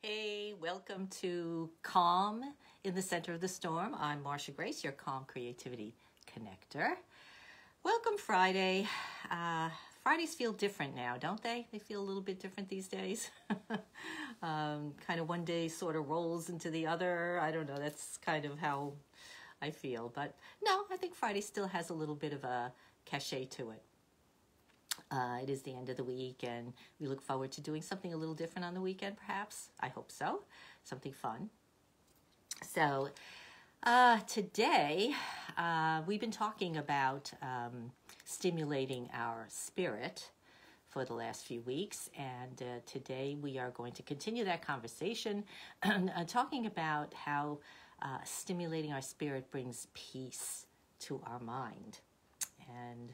Hey, welcome to Calm in the Center of the Storm. I'm Marcia Grace, your Calm Creativity Connector. Welcome Friday. Fridays feel different now, don't they? They feel a little bit different these days. Kind of one day sort of rolls into the other. I don't know, that's kind of how I feel. But no, I think Friday still has a little bit of a cachet to it. It is the end of the week, and we look forward to doing something a little different on the weekend, perhaps. I hope so. Something fun. So today, we've been talking about stimulating our spirit for the last few weeks, and today we are going to continue that conversation, talking about how stimulating our spirit brings peace to our mind. And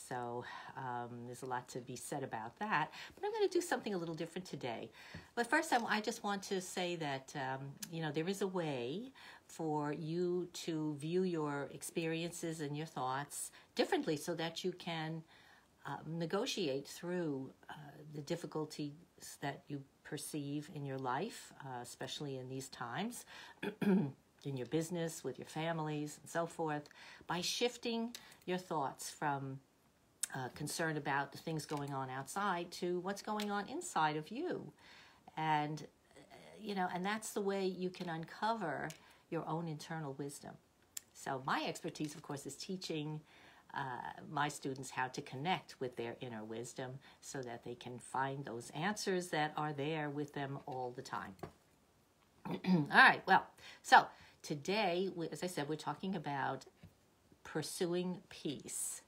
so there's a lot to be said about that. But I'm going to do something a little different today. But first, I just want to say that, there is a way for you to view your experiences and your thoughts differently so that you can negotiate through the difficulties that you perceive in your life, especially in these times. In your business, with your families, and so forth, by shifting your thoughts from concern about the things going on outside to what's going on inside of you. And, and that's the way you can uncover your own internal wisdom. So my expertise, of course, is teaching my students how to connect with their inner wisdom so that they can find those answers that are there with them all the time. All right, well, so today, as I said, we're talking about pursuing peace.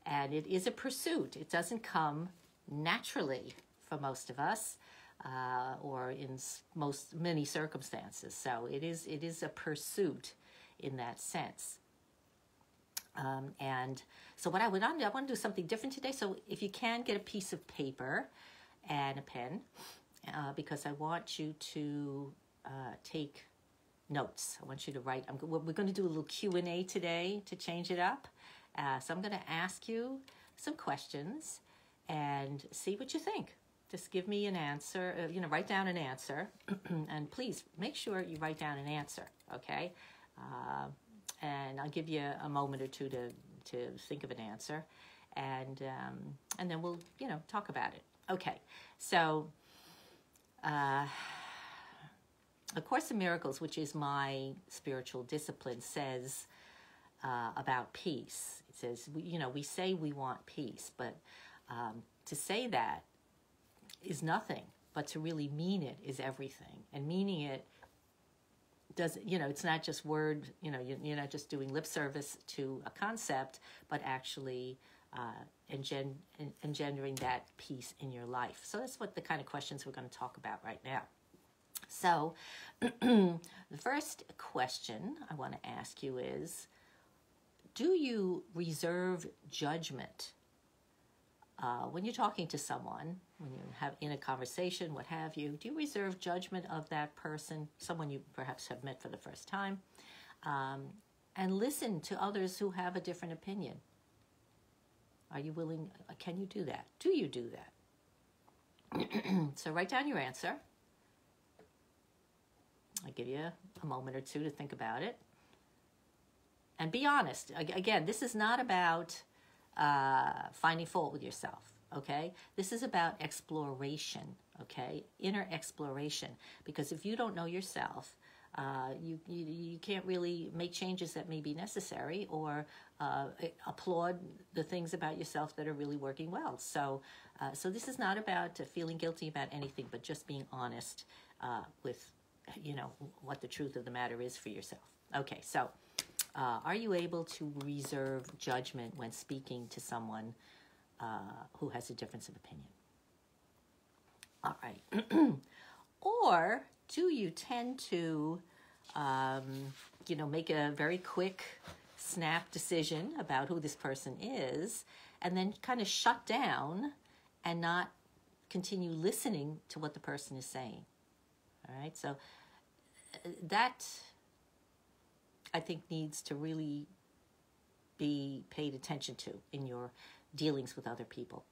And it is a pursuit. It doesn't come naturally for most of us or in many circumstances. So it is a pursuit in that sense. And so what I want to do something different today. So if you can, get a piece of paper and a pen, because I want you to take notes. I want you to write. We're going to do a little Q&A today to change it up. So I'm going to ask you some questions and see what you think. Just give me an answer, write down an answer. And please make sure you write down an answer, okay? And I'll give you a moment or two to think of an answer. And then we'll, talk about it. Okay, so A Course in Miracles, which is my spiritual discipline, says about peace. It says, we say we want peace, but to say that is nothing, but to really mean it is everything. And meaning it does, it's not just word, you're not just doing lip service to a concept, but actually engendering that peace in your life. So that's what the kind of questions we're going to talk about right now. So the first question I want to ask you is, do you reserve judgment when you're talking to someone, when you have in a conversation, what have you? Do you reserve judgment of that person, someone you perhaps have met for the first time, and listen to others who have a different opinion? Are you willing? Can you do that? Do you do that? So write down your answer. I'll give you a moment or two to think about it. And be honest. Again, this is not about finding fault with yourself, okay? This is about exploration, okay? Inner exploration. Because if you don't know yourself, you can't really make changes that may be necessary or applaud the things about yourself that are really working well. So this is not about feeling guilty about anything, but just being honest with what the truth of the matter is for yourself. Okay, so are you able to reserve judgment when speaking to someone who has a difference of opinion? All right. Or do you tend to, make a very quick snap decision about who this person is and then kind of shut down and not continue listening to what the person is saying? All right, so that, I think, needs to really be paid attention to in your dealings with other people.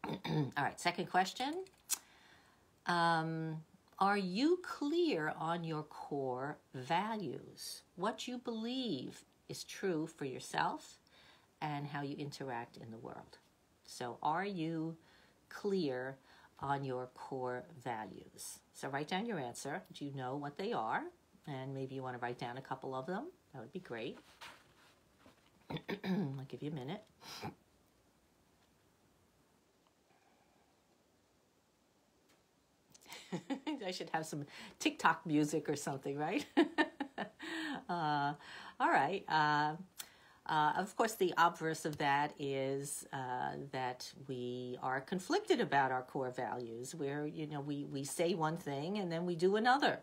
All right, second question. Are you clear on your core values? What you believe is true for yourself and how you interact in the world. So are you clear on your core values? So write down your answer. Do you know what they are? And maybe you want to write down a couple of them. That would be great. I'll give you a minute. I should have some TikTok music or something, right? All right. Of course, the obverse of that is that we are conflicted about our core values, where, we say one thing and then we do another.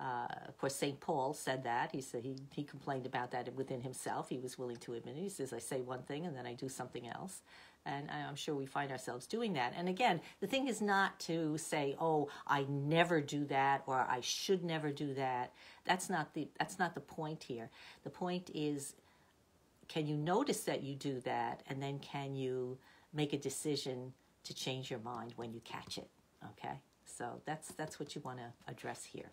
Of course, St. Paul said that. He said he complained about that within himself. He was willing to admit it. He says, I say one thing and then I do something else. And I'm sure we find ourselves doing that. And again, the thing is not to say, oh, I never do that, or I should never do that. That's not the point here. The point is, can you notice that you do that, and then can you make a decision to change your mind when you catch it? Okay, so that's what you want to address here.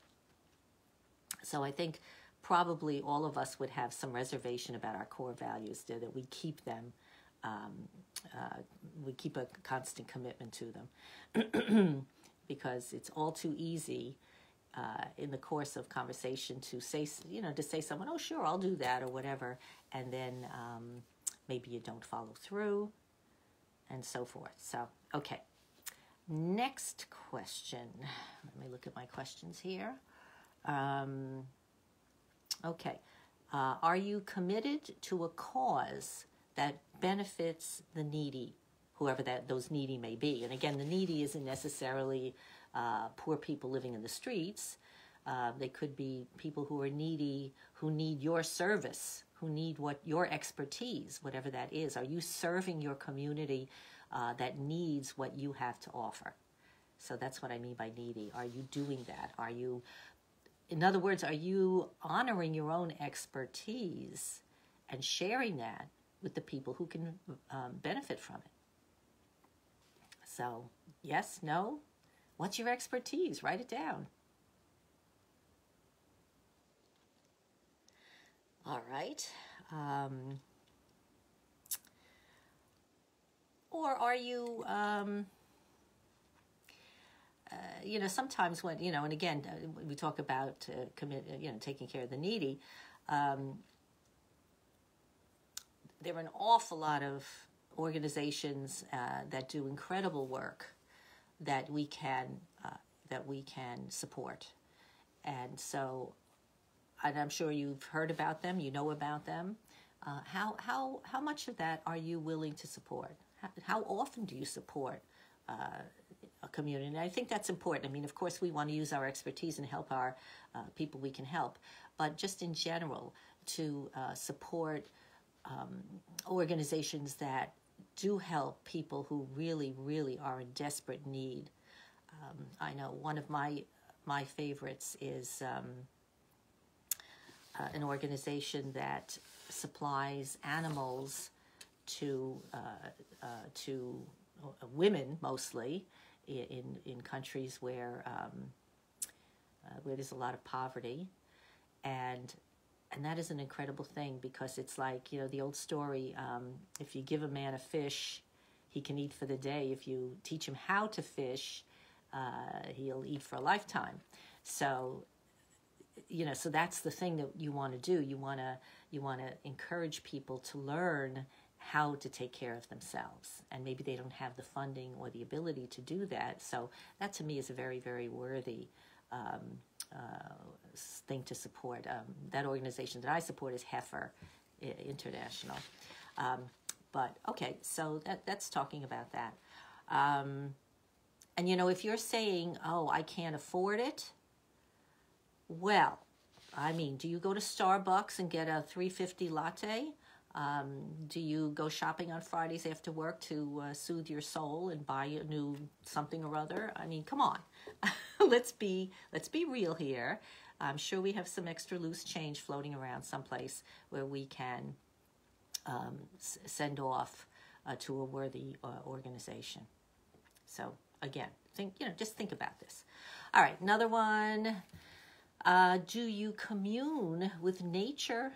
So I think probably all of us would have some reservation about our core values, that we keep them. We keep a constant commitment to them because it's all too easy in the course of conversation to say someone, oh, sure, I'll do that or whatever. And then maybe you don't follow through and so forth. So, okay. Next question. Let me look at my questions here. Okay. Are you committed to a cause that benefits the needy, whoever those needy may be? And again, the needy isn't necessarily poor people living in the streets. They could be people who are needy, who need your service, who need your expertise, whatever that is. Are you serving your community that needs what you have to offer? So that's what I mean by needy. Are you doing that? In other words, are you honoring your own expertise and sharing that with the people who can benefit from it? So, yes, no? What's your expertise? Write it down. All right. Or are you, sometimes when, and again, we talk about taking care of the needy. There are an awful lot of organizations that do incredible work that we can support, and so, and I'm sure you've heard about them, you know about them. How much of that are you willing to support? How often do you support a community? And I think that's important. I mean, of course, we want to use our expertise and help our people we can help, but just in general, to support organizations that do help people who really, really are in desperate need. I know one of my favorites is an organization that supplies animals to women, mostly in countries where there's a lot of poverty, and that is an incredible thing, because it's like, the old story, if you give a man a fish, he can eat for the day. If you teach him how to fish, he'll eat for a lifetime. So, so that's the thing that you want to do. You want to encourage people to learn how to take care of themselves, and maybe they don't have the funding or the ability to do that. So that, to me, is a very, very worthy thing to support. That organization that I support is Heifer International. But okay, so that's talking about that. And if you're saying, oh, I can't afford it, well, I mean, do you go to Starbucks and get a $3.50 latte? Do you go shopping on Fridays after work to soothe your soul and buy a new something or other? I mean, come on. Let's be real here. I'm sure we have some extra loose change floating around someplace where we can send off to a worthy organization. So again, just think about this. All right, another one. Do you commune with nature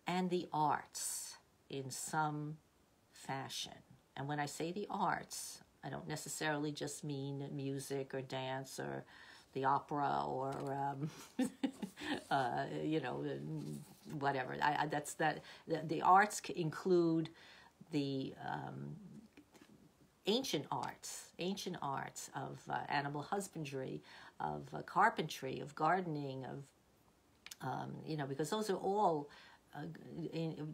and the arts in some fashion? And when I say the arts, I don't necessarily just mean music or dance or the opera or whatever. The arts include the ancient arts of animal husbandry, of carpentry, of gardening, of because those are all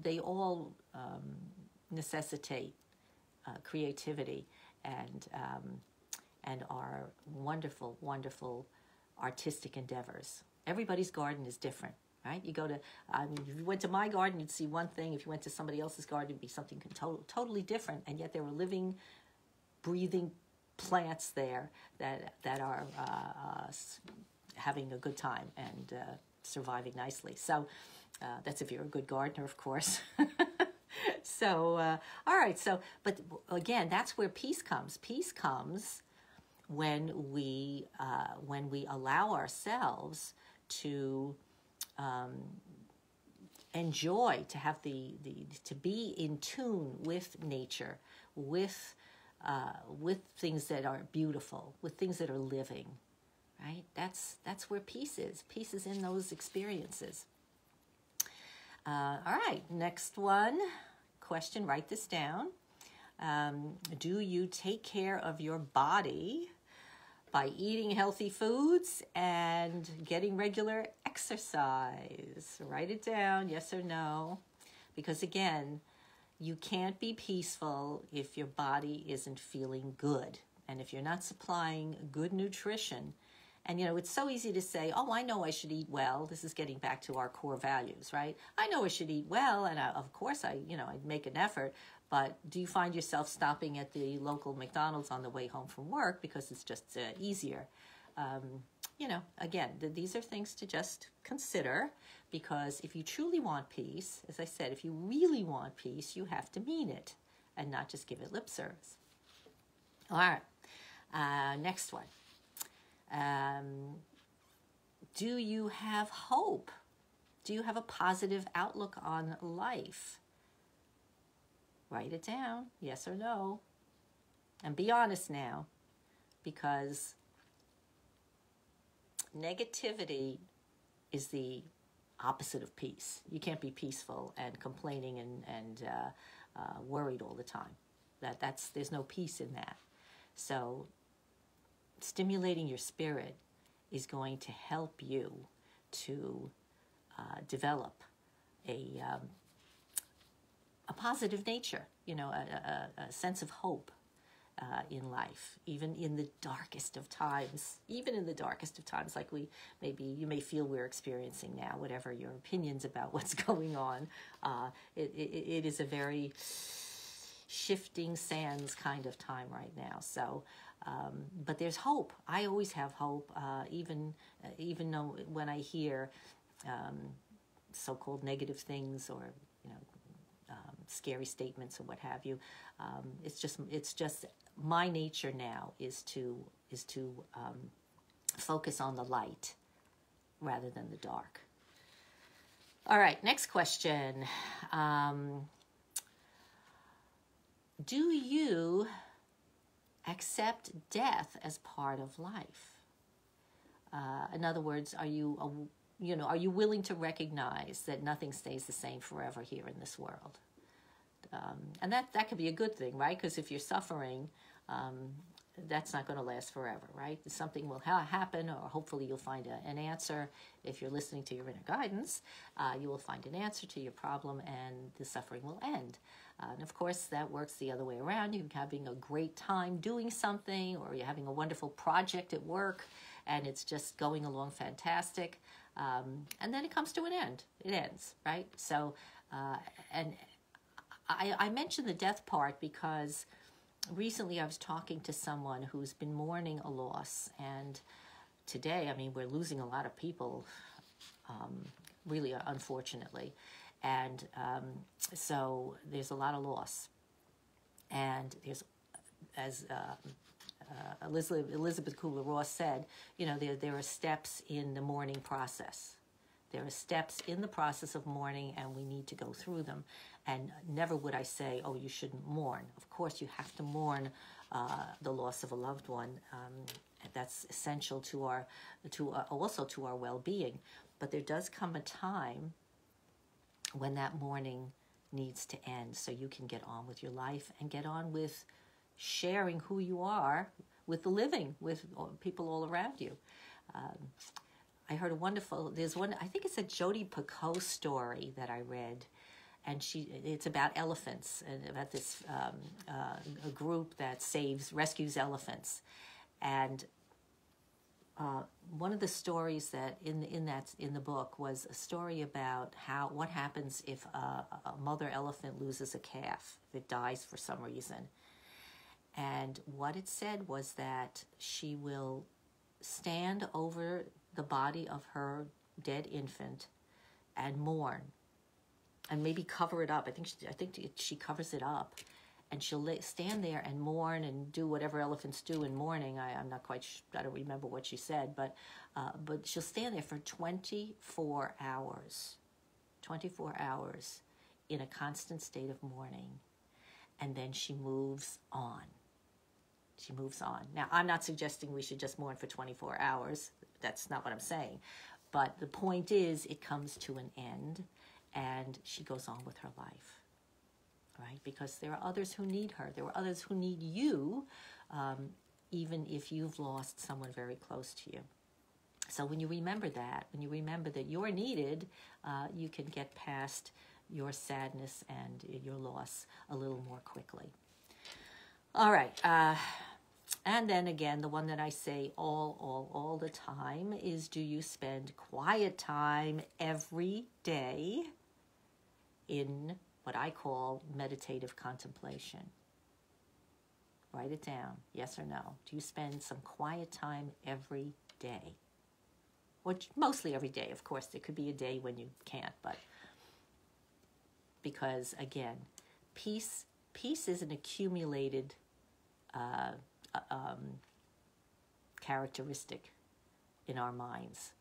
they all necessitate creativity and are wonderful, wonderful artistic endeavors. Everybody's garden is different, right? You go to, if you went to my garden, you'd see one thing. If you went to somebody else's garden, it'd be something totally different. And yet there were living, breathing plants there that are having a good time and surviving nicely. So that's if you're a good gardener, of course. So, all right. So, but again, that's where peace comes. Peace comes when we allow ourselves to enjoy, to have to be in tune with nature, with things that are beautiful, with things that are living. Right. That's where peace is. Peace is in those experiences. All right. Next one. Question, write this down. Do you take care of your body by eating healthy foods and getting regular exercise? Write it down, yes or no. Because again, you can't be peaceful if your body isn't feeling good. And if you're not supplying good nutrition, and, it's so easy to say, oh, I know I should eat well. This is getting back to our core values, right? I know I should eat well, and of course I'd make an effort. But do you find yourself stopping at the local McDonald's on the way home from work because it's just easier? Again, these are things to just consider, because if you truly want peace, as I said, if you really want peace, you have to mean it and not just give it lip service. All right, next one. Do you have hope? Do you have a positive outlook on life? Write it down, yes or no. And be honest now, because negativity is the opposite of peace. You can't be peaceful and complaining and worried all the time. There's no peace in that. So stimulating your spirit is going to help you to develop a positive nature, a sense of hope in life, even in the darkest of times. Even in the darkest of times, like you may feel we're experiencing now, whatever your opinions about what's going on. It is a very shifting sands kind of time right now. So. But there's hope. I always have hope, even though when I hear so-called negative things or scary statements or what have you, it's just my nature now is to focus on the light rather than the dark. All right, next question. Do you accept death as part of life? In other words, are you willing to recognize that nothing stays the same forever here in this world? And that could be a good thing, right? Because if you're suffering, that's not going to last forever, right? Something will happen, or hopefully you'll find an answer. If you're listening to your inner guidance, you will find an answer to your problem, and the suffering will end. And of course, that works the other way around. You're having a great time doing something, or you're having a wonderful project at work, and it's just going along fantastic. And then it comes to an end. It ends, right? So, and I mentioned the death part because recently I was talking to someone who's been mourning a loss. And today, we're losing a lot of people, really, unfortunately. And so there's a lot of loss. And there's, as Elizabeth Kubler-Ross said, there are steps in the mourning process. There are steps in the process of mourning, and we need to go through them. And never would I say, oh, you shouldn't mourn. Of course, you have to mourn the loss of a loved one. That's essential also to our well-being. But there does come a time when that mourning needs to end, so you can get on with your life and get on with sharing who you are with the living, with people all around you. I heard there's one, I think it's a Jodi Picoult story that I read, and it's about elephants, and about this a group that rescues elephants. And one of the stories that in the book was a story about what happens if a mother elephant loses a calf, if it dies for some reason. And what it said was that she will stand over the body of her dead infant and mourn, and maybe cover it up. I think she covers it up, and she'll stand there and mourn and do whatever elephants do in mourning. I'm not quite I don't remember what she said, but she'll stand there for 24 hours. 24 hours in a constant state of mourning, and then she moves on. She moves on. Now, I'm not suggesting we should just mourn for 24 hours. That's not what I'm saying. But the point is, it comes to an end, and she goes on with her life, right? Because there are others who need her. There are others who need you, even if you've lost someone very close to you. So when you remember that you're needed, you can get past your sadness and your loss a little more quickly. All right. And then again, the one that I say all the time is, do you spend quiet time every day in what I call meditative contemplation? Write it down, yes or no. Do you spend some quiet time every day? Mostly every day, of course. There could be a day when you can't, but because, again, peace is an accumulated characteristic in our minds.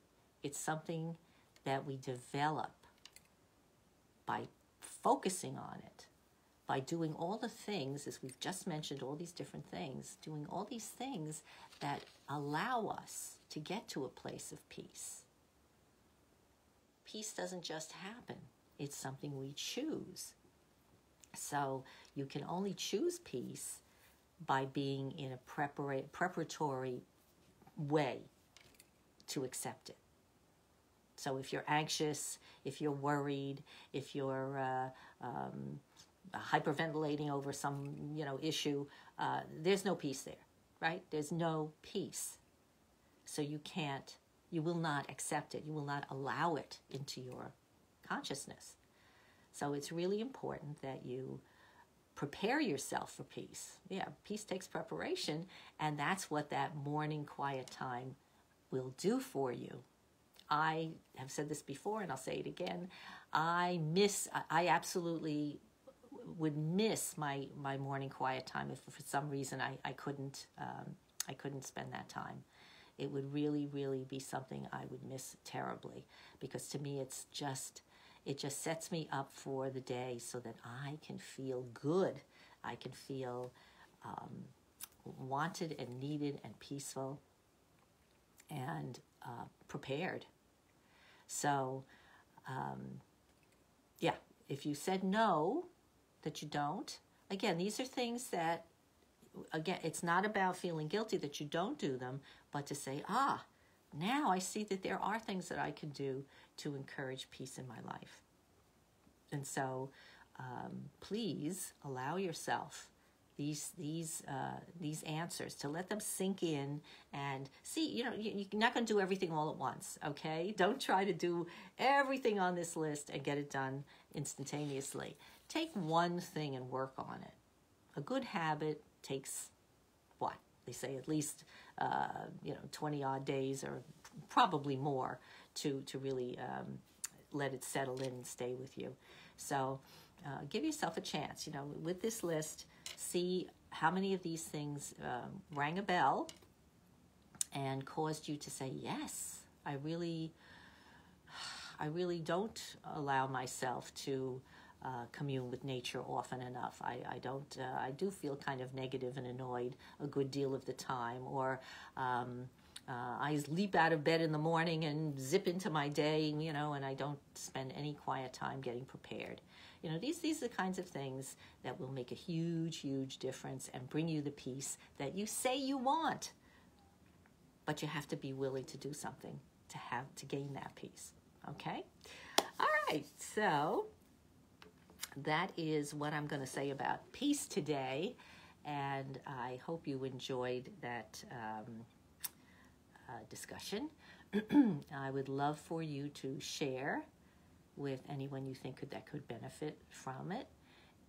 It's something that we develop by focusing on it, by doing all the things, as we've just mentioned, all these different things, doing all these things that allow us to get to a place of peace. Peace doesn't just happen. It's something we choose. So you can only choose peace by being in a preparatory way to accept it. So if you're anxious, if you're worried, if you're hyperventilating over some issue, there's no peace there, right? There's no peace. So you will not accept it. You will not allow it into your consciousness. So it's really important that you prepare yourself for peace. Yeah, peace takes preparation, and that's what that morning quiet time will do for you. I have said this before, and I'll say it again. I absolutely would miss my morning quiet time if for some reason I couldn't spend that time. It would really, really be something I would miss terribly, because to me it just sets me up for the day so that I can feel good. I can feel wanted and needed and peaceful and prepared. So, if you said no, that you don't, again, these are things that, again, it's not about feeling guilty that you don't do them, but to say, now I see that there are things that I can do to encourage peace in my life. And so please allow yourself these answers, to let them sink in and see, you're not going to do everything all at once, okay? Don't try to do everything on this list and get it done instantaneously. Take one thing and work on it. A good habit takes, what? They say at least, 20 odd days or probably more to really let it settle in and stay with you. So give yourself a chance, with this list, see how many of these things rang a bell and caused you to say, yes, I really don't allow myself to commune with nature often enough. I do feel kind of negative and annoyed a good deal of the time, or I leap out of bed in the morning and zip into my day, and I don't spend any quiet time getting prepared. These are the kinds of things that will make a huge, huge difference and bring you the peace that you say you want. But you have to be willing to do something to gain that peace. Okay? All right. So that is what I'm going to say about peace today. And I hope you enjoyed that discussion. I would love for you to share with anyone you think that could benefit from it.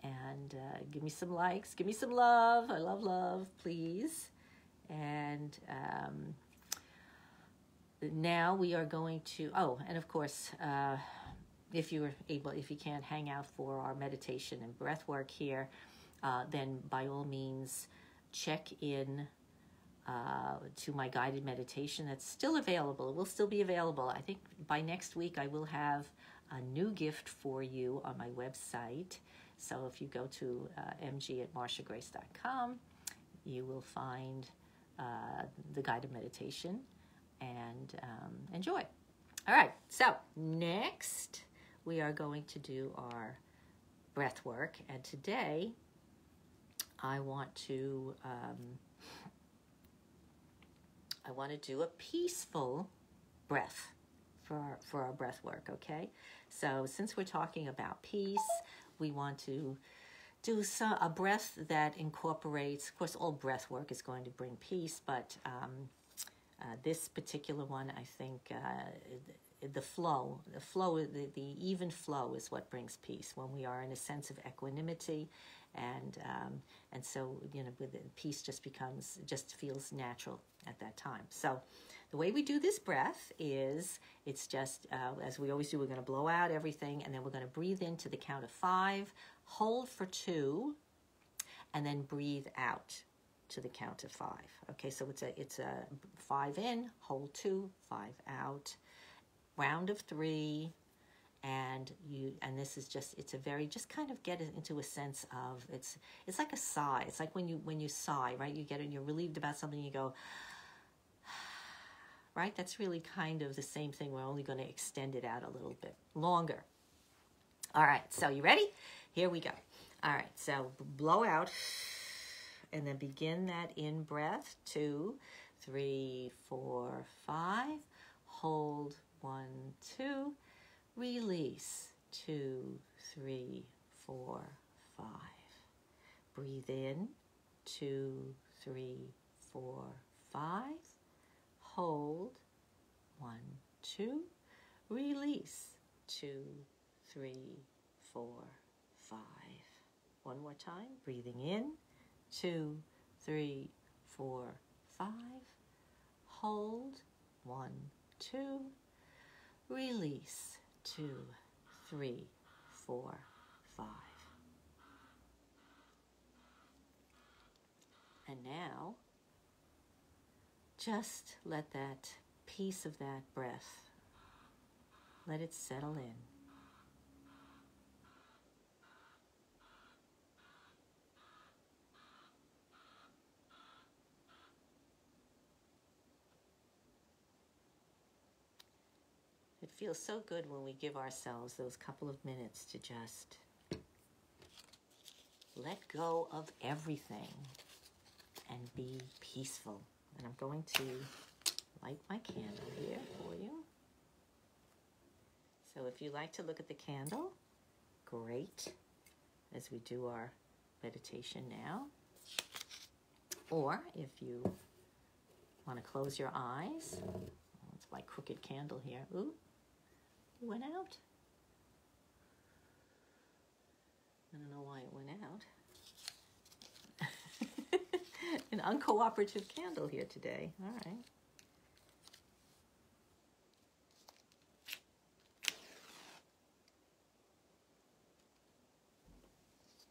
And give me some likes. Give me some love. I love love, please. And now we are going to, and of course, if you can't hang out for our meditation and breath work here, then by all means, check in to my guided meditation. That's still available. It will still be available. I think by next week I will have a new gift for you on my website. So if you go to mg@marshagrace.com, you will find the guided meditation and enjoy. All right, so next we are going to do our breath work, and today I want to do a peaceful breath for our breath work. Okay, so since we're talking about peace, we want to do a breath that incorporates, of course, all breath work is going to bring peace, but this particular one, I think the even flow is what brings peace when we are in a sense of equanimity, and so with peace just feels natural at that time. So the way we do this breath is it's just as we always do. We're going to blow out everything, and then we're going to breathe in to the count of 5, hold for 2, and then breathe out to the count of 5. Okay, so it's a 5 in, hold 2, 5 out, round of 3, and this is just kind of get into a sense of it's like a sigh. It's like when you sigh, right? You're relieved about something, you go, right? That's really kind of the same thing. We're only going to extend it out a little bit longer. All right, so you ready? Here we go. All right, so blow out, and then begin that in breath. 2, 3, 4, 5. Hold 1, 2. Release 2, 3, 4, 5. Breathe in 2, 3, 4, 5. Hold 1, 2. Release 2, 3, 4, 5. One more time. Breathing in 2, 3, 4, 5. Hold 1, 2. Release 2, 3, 4, 5. And now, just let that piece of that breath, let it settle in. It feels so good when we give ourselves those couple of minutes to just let go of everything and be peaceful. And I'm going to light my candle here for you. So if you like to look at the candle, great, as we do our meditation now. Or if you want to close your eyes, it's my crooked candle here. Ooh, it went out. I don't know why it went out. An uncooperative candle here today. All right.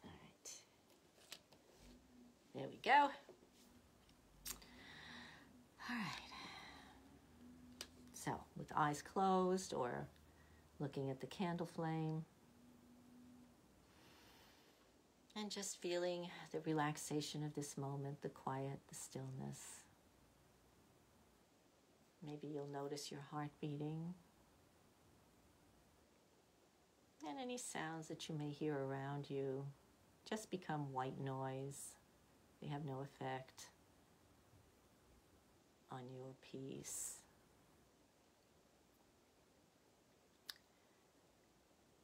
All right. There go. All right. So, with eyes closed or looking at the candle flame, and just feeling the relaxation of this moment, the quiet, the stillness. Maybe you'll notice your heart beating and any sounds that you may hear around you just become white noise. They have no effect on your peace.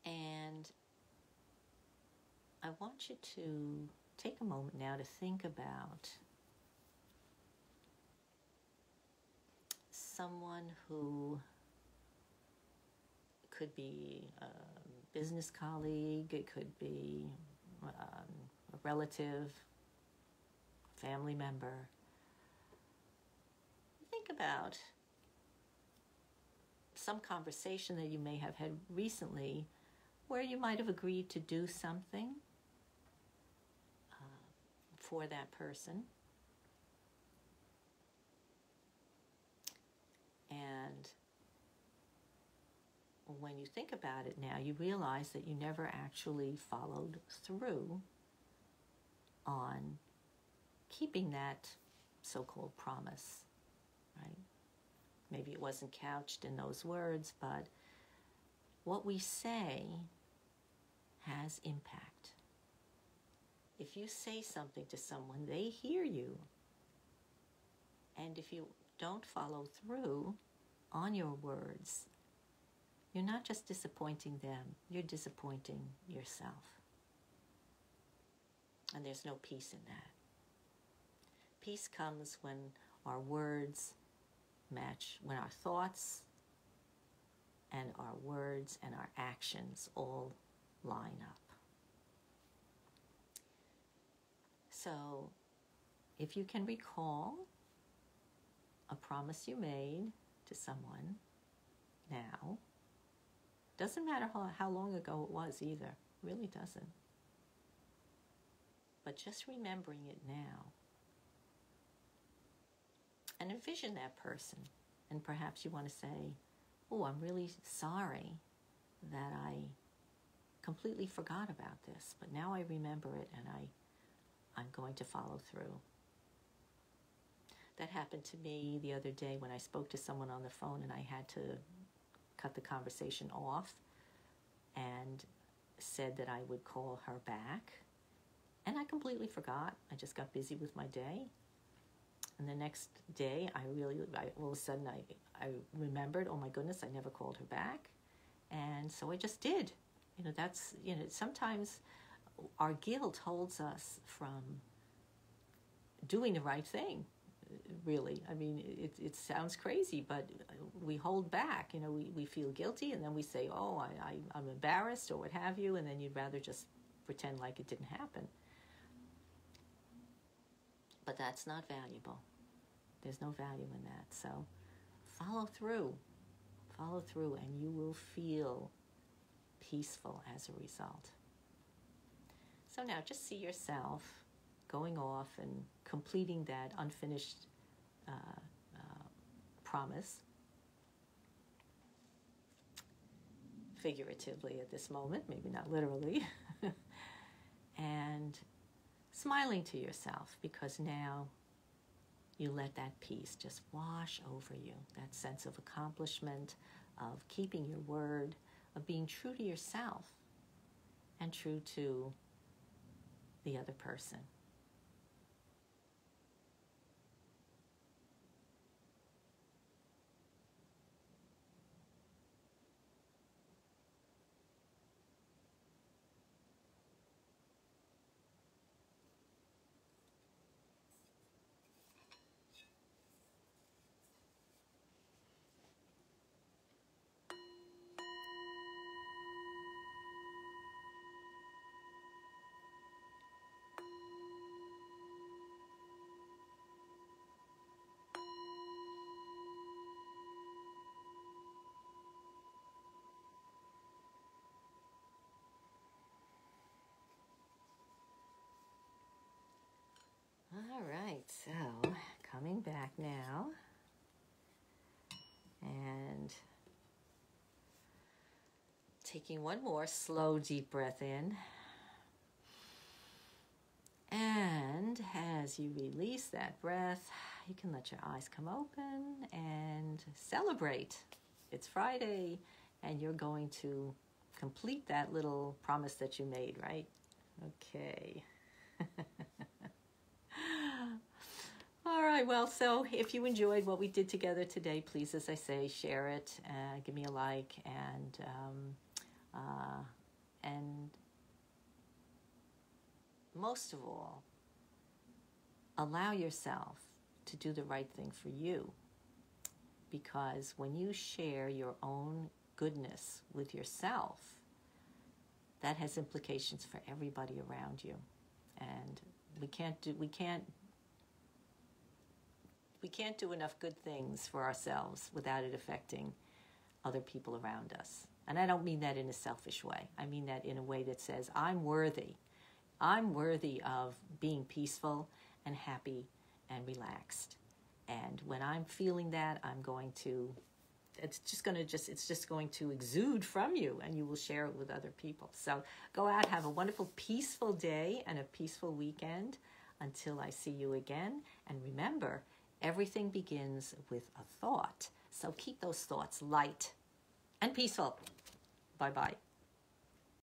And I want you to take a moment now to think about someone who could be a business colleague, it could be a relative, family member. Think about some conversation that you may have had recently where you might have agreed to do something for that person. And when you think about it now, you realize that you never actually followed through on keeping that so-called promise, right? Maybe it wasn't couched in those words, but what we say has impact. If you say something to someone, they hear you. And if you don't follow through on your words, you're not just disappointing them, you're disappointing yourself. And there's no peace in that. Peace comes when our words match, when our thoughts and our words and our actions all line up. So, if you can recall a promise you made to someone now, doesn't matter how long ago it was either, really doesn't. But just remembering it now, and envision that person, and perhaps you want to say, oh, I'm really sorry that I completely forgot about this, but now I remember it and I'm going to follow through. That happened to me the other day when I spoke to someone on the phone and I had to cut the conversation off and said that I would call her back. And I completely forgot. I just got busy with my day. And the next day, all of a sudden, I remembered, oh my goodness, I never called her back. And so I just did. Sometimes our guilt holds us from doing the right thing, really. I mean, it sounds crazy, but we hold back. We feel guilty, and then we say, oh, I'm embarrassed or what have you, and then you'd rather just pretend like it didn't happen. But that's not valuable. There's no value in that. So follow through, and you will feel peaceful as a result. So now just see yourself going off and completing that unfinished promise, figuratively at this moment, maybe not literally, and smiling to yourself because now you let that peace just wash over you, that sense of accomplishment, of keeping your word, of being true to yourself and true to the other person. right, so coming back now and taking one more slow, deep breath in. And as you release that breath, you can let your eyes come open and celebrate. It's Friday, and you're going to complete that little promise that you made, right? Okay. All right, well, so if you enjoyed what we did together today, please, as I say, share it, give me a like, and most of all, allow yourself to do the right thing for you. Because when you share your own goodness with yourself, that has implications for everybody around you. And we can't do enough good things for ourselves without it affecting other people around us. And I don't mean that in a selfish way. I mean that in a way that says, I'm worthy. I'm worthy of being peaceful and happy and relaxed. And when I'm feeling that, it's just going to exude from you, and you will share it with other people. So go out, have a wonderful, peaceful day and a peaceful weekend until I see you again. And remember, everything begins with a thought. So keep those thoughts light and peaceful. Bye-bye.